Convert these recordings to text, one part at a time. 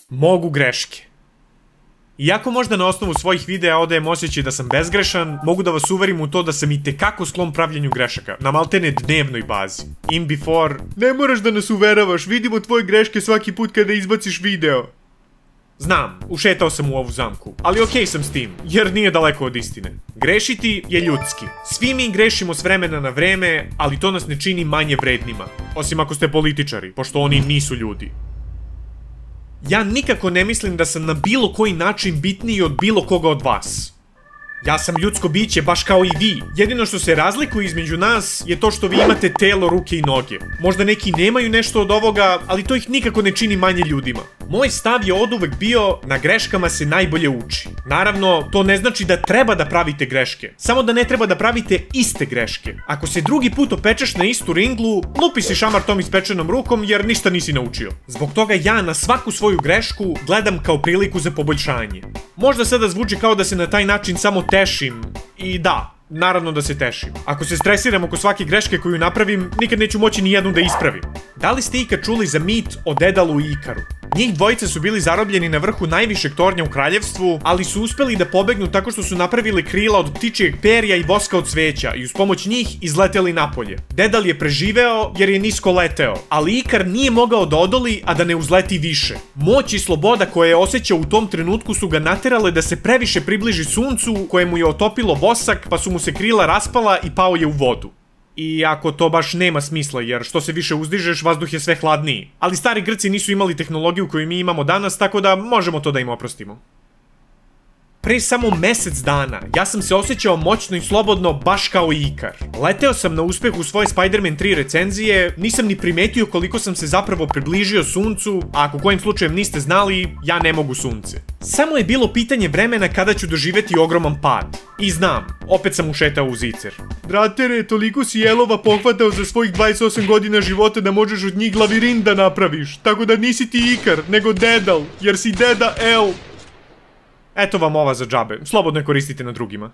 Mogu greške. Iako možda na osnovu svojih videa odajem osjećaj da sam bezgrešan, mogu da vas uverim u to da sam itekako sklon pravljenju grešaka, na maltene dnevnoj bazi. In before... Ne moraš da nas uveravaš, vidimo tvoje greške svaki put kada izbaciš video. Znam, ušetao sam u ovu zamku, ali okej sam s tim, jer nije daleko od istine. Grešiti je ljudski. Svi mi grešimo s vremena na vreme, ali to nas ne čini manje vrednima. Osim ako ste političari, pošto oni nisu ljudi. Ja nikako ne mislim da sam na bilo koji način bitniji od bilo koga od vas. Ja sam ljudsko biće baš kao i vi. Jedino što se razlikuje između nas je to što vi imate telo, ruke i noge. Možda neki nemaju nešto od ovoga, ali to ih nikako ne čini manje ljudima. Moj stav je oduvek bio na greškama se najbolje uči. Naravno, to ne znači da treba da pravite greške. Samo da ne treba da pravite iste greške. Ako se drugi put opečeš na istu ringlu, lupi si šamar tom ispečenom rukom jer ništa nisi naučio. Zbog toga ja na svaku svoju grešku gledam kao priliku za poboljšanje. Možda sada zvuči kao da se na taj način samo tešim. I da, naravno da se tešim. Ako se stresiram oko svake greške koju napravim, nikad neću moći ni jednu da ispravim. Da li ste ikad čuli za mit o Dedalu i Ikaru? Njih dvojica su bili zarobljeni na vrhu najvišeg tornja u kraljevstvu, ali su uspeli da pobegnu tako što su napravili krila od ptičijeg perja i voska od cveća i uz pomoć njih izleteli napolje. Dedal je preživeo jer je nisko leteo, ali Ikar nije mogao da odoli, a da ne uzleti više. Moć i sloboda koje je osjećao u tom trenutku su ga naterale da se previše približi suncu, koje mu je otopilo vosak, pa su mu se krila raspala i pao je u vodu. Iako to baš nema smisla, jer što se više uzdižeš, vazduh je sve hladniji. Ali stari Grci nisu imali tehnologiju koju mi imamo danas, tako da možemo to da im oprostimo. Pre samo mesec dana, ja sam se osjećao moćno i slobodno baš kao i Ikar. Leteo sam na uspeh u svoje Spider-Man 3 recenzije, nisam ni primetio koliko sam se zapravo približio suncu, a ako kojim slučajem niste znali, ja ne mogu sunce. Samo je bilo pitanje vremena kada ću doživeti ogroman pad. I znam, opet sam ušetao u zicer. Bratere, toliko si jelova pohvatao za svojih 28 godina života da možeš od njih lavirint da napraviš, tako da nisi ti Ikar, nego Dedal, jer si Deda L. Eto vam ova za džabe, slobodno je koristite na drugima.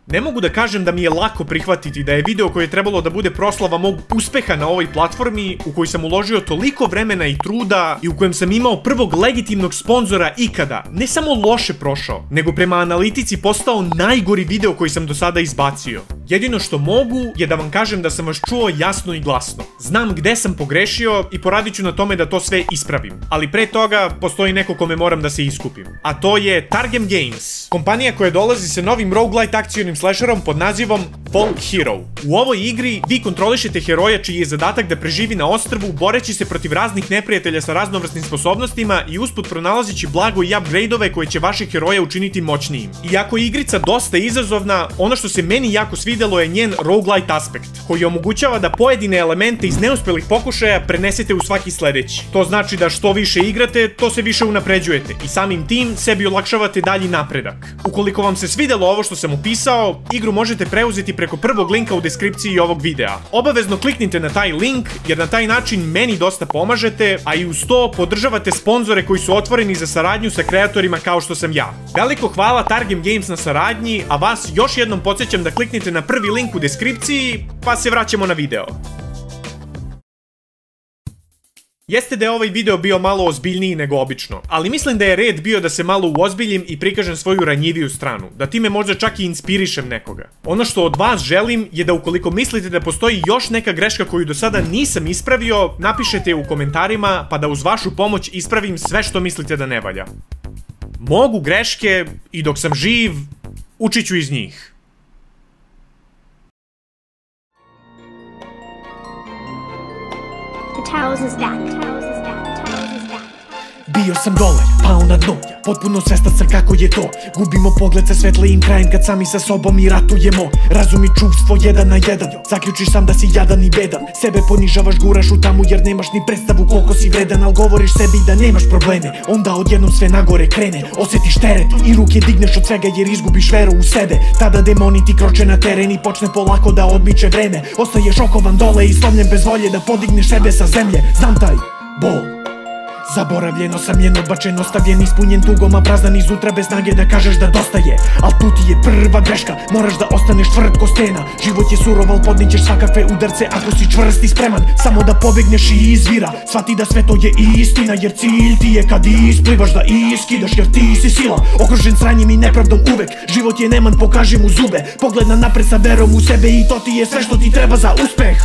Ne mogu da kažem da mi je lako prihvatiti da je video koje je trebalo da bude proslava mog uspeha na ovoj platformi, u koji sam uložio toliko vremena i truda i u kojem sam imao prvog legitimnog sponzora ikada, ne samo loše prošao, nego prema analitici postao najgori video koji sam do sada izbacio. Jedino što mogu je da vam kažem da sam vas čuo jasno i glasno. Znam gde sam pogrešio i poradit ću na tome da to sve ispravim. Ali pre toga postoji neko kome moram da se iskupim. A to je Targem Games, kompanija koja dolazi sa novim roguelite akcionim slasherom pod nazivom Folk Hero. U ovoj igri vi kontrolišete heroja čiji je zadatak da preživi na ostrvu boreći se protiv raznih neprijatelja sa raznovrsnim sposobnostima i usput pronalazići blago i upgrade-ove koje će vaših heroja učiniti moćnijim. Iako je igrica dosta izazovna, ono što se meni jako svidelo je njen roguelite aspekt, koji omogućava da pojedine elemente iz neuspelih pokušaja prenesete u svaki sledeći. To znači da što više igrate, to se više unapređujete i samim tim sebi olakšavate dalji napredak. Ukoliko vam se svidelo ovo što sam opisao, igru možete preuzeti preko prvog linka u deskripciji ovog videa. Obavezno kliknite na taj link, jer na taj način meni dosta pomažete, a i uz to podržavate sponzore koji su otvoreni za saradnju sa kreatorima kao što sam ja. Veliko hvala Targem Games na saradnji, a vas još jednom podsjećam da kliknete na prvi link u deskripciji, pa se vraćamo na video. Jeste da je ovaj video bio malo ozbiljniji nego obično, ali mislim da je red bio da se malo uozbiljim i prikažem svoju ranjiviju stranu, da time možda čak i inspirišem nekoga. Ono što od vas želim je da ukoliko mislite da postoji još neka greška koju do sada nisam ispravio, napišete je u komentarima pa da uz vašu pomoć ispravim sve što mislite da ne valja. Mogu greške i dok sam živ, učit ću iz njih. Bio sam dole, pao na dno, potpuno svestan sam kako je to. Gubimo pogled sa svetlijim krajem kad sami sa sobom i ratujemo. Razum i čuvstvo jedan na jedan, zaključiš sam da si jadan i bedan. Sebe ponižavaš, guraš u tamu jer nemaš ni predstavu koliko si vredan. Al govoriš sebi da nemaš probleme, onda odjednom sve nagore krene. Osjetiš teret i ruke digneš od svega jer izgubiš veru u sebe. Tada demoni ti kroče na teren i počne polako da odmiče vreme. Ostaješ okovan dole i slomljen bez volje da podigneš sebe sa zemlje. Znam taj bol, Zaboravljen, osamljen, odbačen, ostavljen, ispunjen tugom, a prazdan izutra bez snage da kažeš da dosta je. Al tu ti je prva greška, moraš da ostaneš tvrd ko stena. Život je surov, al podnećeš svakakve udarce ako si čvrst i spreman. Samo da pobegneš i izvira, shvati da sve to je istina, jer cilj ti je kad isplivaš da iskidaš, jer ti si sila. Okružen sranjem i nepravdom uvek, život je neman, pokaži mu zube. Pogled na napred sa verom u sebe i to ti je sve što ti treba za uspeh.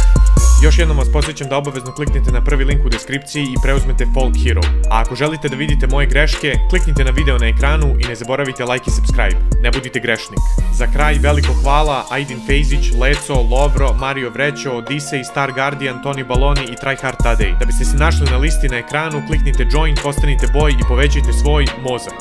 Još jednom vas podsjećam da obavezno kliknete na prvi link u deskripciji i preuzmete Folk Hero. A ako želite da vidite moje greške, kliknite na video na ekranu i ne zaboravite like i subscribe. Ne budite grešnik. Za kraj veliko hvala Aydin Fejzić, Leco, Lovro, Mario Vrećo, Odisej, Star Guardian, Toni Baloni i Tryhard Tadej. Da biste se našli na listi na ekranu, kliknite join, postanite boj i povećajte svoj mozak.